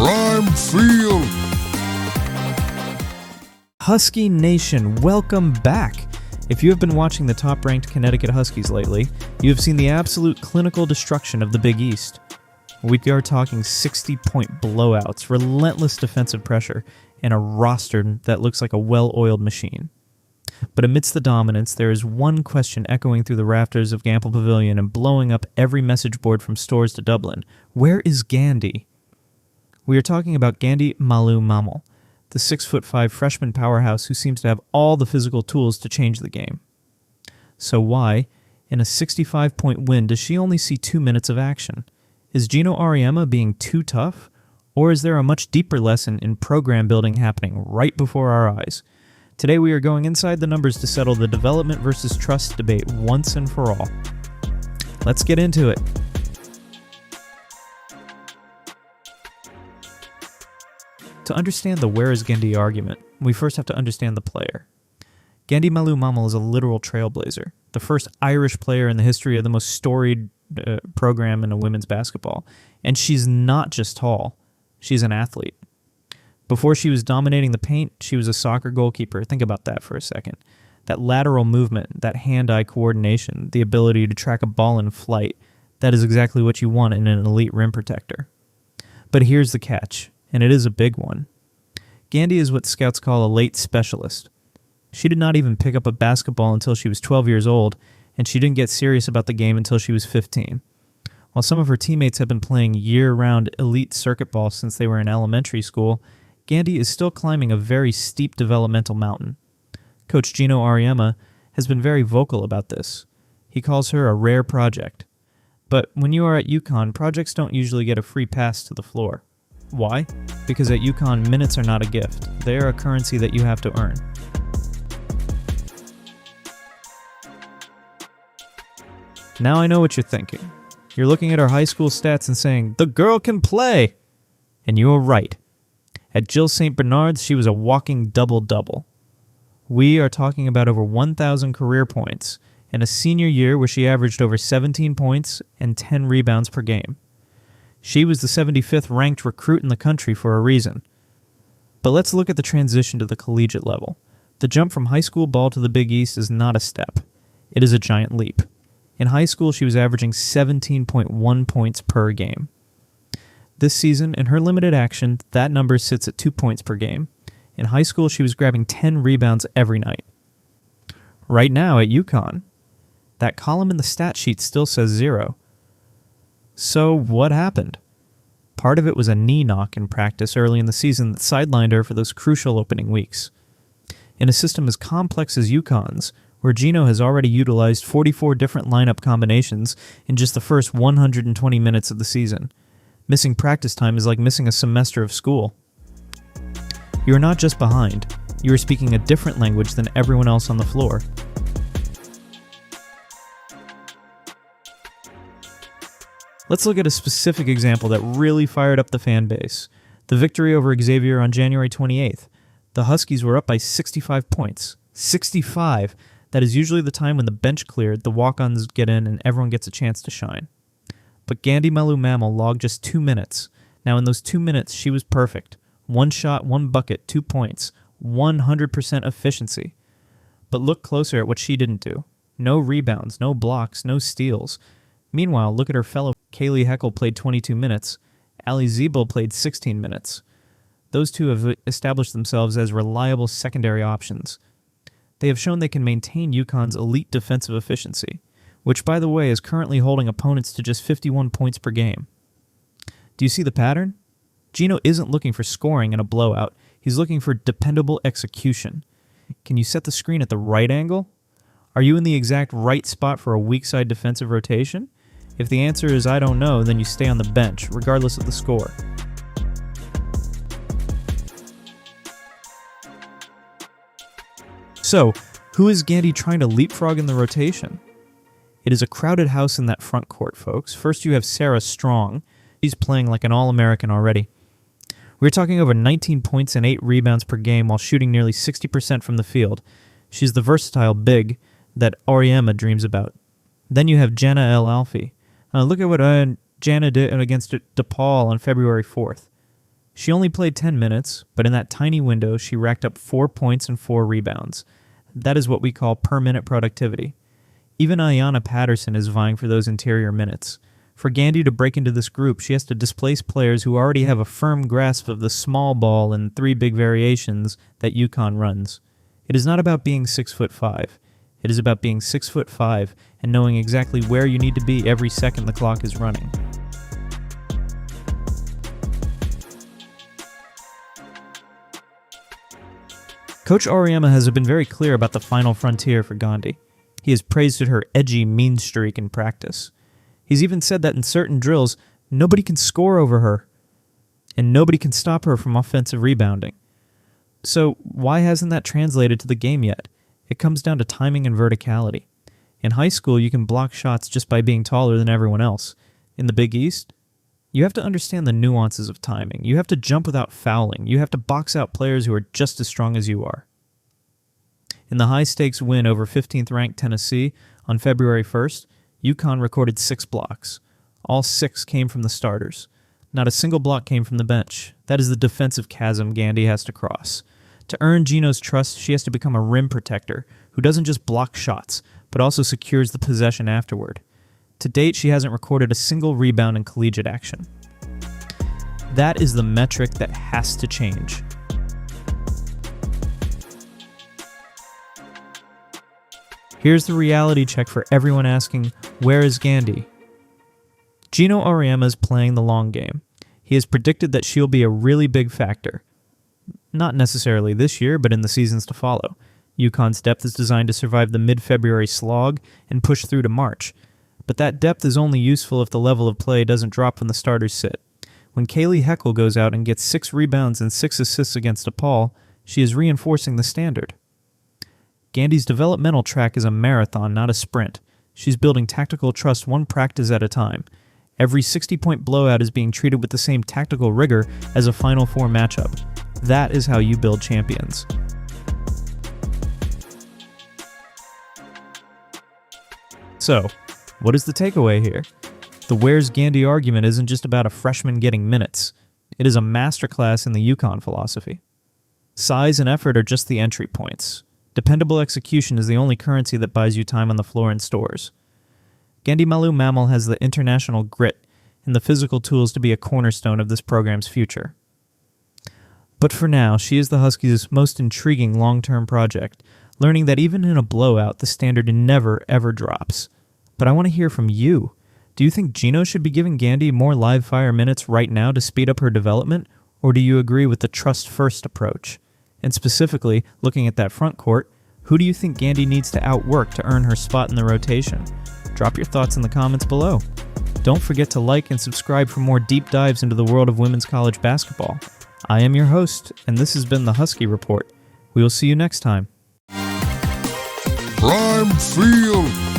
Prime Field. Husky Nation, welcome back. If you have been watching the top-ranked Connecticut Huskies lately, you have seen the absolute clinical destruction of the Big East. We are talking 60-point blowouts, relentless defensive pressure, and a roster that looks like a well-oiled machine. But amidst the dominance, there is one question echoing through the rafters of Gamble Pavilion and blowing up every message board from stores to Dublin. Where is Gandi? We are talking about Gandy Malou-Mamel, the 6'5" freshman powerhouse who seems to have all the physical tools to change the game. So why, in a 65-point win, does she only see 2 minutes of action? Is Geno Auriemma being too tough? Or is there a much deeper lesson in program building happening right before our eyes? Today we are going inside the numbers to settle the development versus trust debate once and for all. Let's get into it. To understand the where is Gandi argument, we first have to understand the player. Gandy Malou-Mamel is a literal trailblazer, the first Irish player in the history of the most storied program in women's basketball. And she's not just tall, she's an athlete. Before she was dominating the paint, she was a soccer goalkeeper. Think about that for a second. That lateral movement, that hand-eye coordination, the ability to track a ball in flight, that is exactly what you want in an elite rim protector. But here's the catch, and it is a big one. Gandi is what scouts call a late specialist. She did not even pick up a basketball until she was 12 years old, and she didn't get serious about the game until she was 15. While some of her teammates have been playing year-round elite circuit ball since they were in elementary school, Gandi is still climbing a very steep developmental mountain. Coach Geno Auriemma has been very vocal about this. He calls her a rare project. But when you are at UConn, projects don't usually get a free pass to the floor. Why? Because at UConn, minutes are not a gift. They are a currency that you have to earn. Now I know what you're thinking. You're looking at her high school stats and saying, the girl can play! And you are right. At Jill St. Bernard's, she was a walking double-double. We are talking about over 1,000 career points and a senior year where she averaged over 17 points and 10 rebounds per game. She was the 75th ranked recruit in the country for a reason. But let's look at the transition to the collegiate level. The jump from high school ball to the Big East is not a step. It is a giant leap. In high school, she was averaging 17.1 points per game. This season, in her limited action, that number sits at 2 points per game. In high school, she was grabbing 10 rebounds every night. Right now at UConn, that column in the stat sheet still says 0. So what happened? Part of it was a knee knock in practice early in the season that sidelined her for those crucial opening weeks. In a system as complex as UConn's, where Geno has already utilized 44 different lineup combinations in just the first 120 minutes of the season, missing practice time is like missing a semester of school. You are not just behind, you are speaking a different language than everyone else on the floor. Let's look at a specific example that really fired up the fan base. The victory over Xavier on January 28th. The Huskies were up by 65 points. 65! That is usually the time when the bench cleared, the walk-ons get in, and everyone gets a chance to shine. But Gandy Malou-Mamel logged just 2 minutes. Now in those 2 minutes, she was perfect. 1 shot, 1 bucket, 2 points. 100% efficiency. But look closer at what she didn't do. No rebounds, no blocks, no steals. Meanwhile, look at her fellow. Kaylee Heckel played 22 minutes. Ali Ziebel played 16 minutes. Those two have established themselves as reliable secondary options. They have shown they can maintain UConn's elite defensive efficiency, which, by the way, is currently holding opponents to just 51 points per game. Do you see the pattern? Geno isn't looking for scoring in a blowout. He's looking for dependable execution. Can you set the screen at the right angle? Are you in the exact right spot for a weak side defensive rotation? If the answer is I don't know, then you stay on the bench, regardless of the score. So, who is Gandi trying to leapfrog in the rotation? It is a crowded house in that front court, folks. First you have Sarah Strong. She's playing like an All-American already. We're talking over 19 points and 8 rebounds per game while shooting nearly 60% from the field. She's the versatile big that Auriemma dreams about. Then you have Jenna El Alfi. Look at what Jana did against DePaul on February 4th. She only played 10 minutes, but in that tiny window, she racked up 4 points and 4 rebounds. That is what we call per-minute productivity. Even Ayanna Patterson is vying for those interior minutes. For Gandi to break into this group, she has to displace players who already have a firm grasp of the small ball and 3 big variations that UConn runs. It is not about being 6'5". It is about being 6'5" and knowing exactly where you need to be every second the clock is running. Coach Auriemma has been very clear about the final frontier for Gandi. He has praised her edgy, mean streak in practice. He's even said that in certain drills, nobody can score over her, and nobody can stop her from offensive rebounding. So why hasn't that translated to the game yet? It comes down to timing and verticality. In high school, you can block shots just by being taller than everyone else. In the Big East, you have to understand the nuances of timing. You have to jump without fouling. You have to box out players who are just as strong as you are. In the high-stakes win over 15th-ranked Tennessee on February 1st, UConn recorded 6 blocks. All 6 came from the starters. Not a single block came from the bench. That is the defensive chasm Gandi has to cross. To earn Geno's trust, she has to become a rim protector who doesn't just block shots, but also secures the possession afterward. To date, she hasn't recorded a single rebound in collegiate action. That is the metric that has to change. Here's the reality check for everyone asking, where is Gandi? Geno Auriemma is playing the long game. He has predicted that she'll be a really big factor. Not necessarily this year, but in the seasons to follow. UConn's depth is designed to survive the mid-February slog and push through to March. But that depth is only useful if the level of play doesn't drop when the starters sit. When Kaylee Heckle goes out and gets 6 rebounds and 6 assists against DePaul, she is reinforcing the standard. Gandi's developmental track is a marathon, not a sprint. She's building tactical trust one practice at a time. Every 60-point blowout is being treated with the same tactical rigor as a Final Four matchup. That is how you build champions. So, what is the takeaway here? The Where's Gandi argument isn't just about a freshman getting minutes. It is a masterclass in the Yukon philosophy. Size and effort are just the entry points. Dependable execution is the only currency that buys you time on the floor in stores. Gandy Malou-Mamel has the international grit and the physical tools to be a cornerstone of this program's future. But for now, she is the Huskies' most intriguing long-term project, learning that even in a blowout, the standard never, ever drops. But I want to hear from you. Do you think Geno should be giving Gandi more live-fire minutes right now to speed up her development, or do you agree with the trust-first approach? And specifically, looking at that front court, who do you think Gandi needs to outwork to earn her spot in the rotation? Drop your thoughts in the comments below. Don't forget to like and subscribe for more deep dives into the world of women's college basketball. I am your host, and this has been the Husky Report. We will see you next time. Prime Field.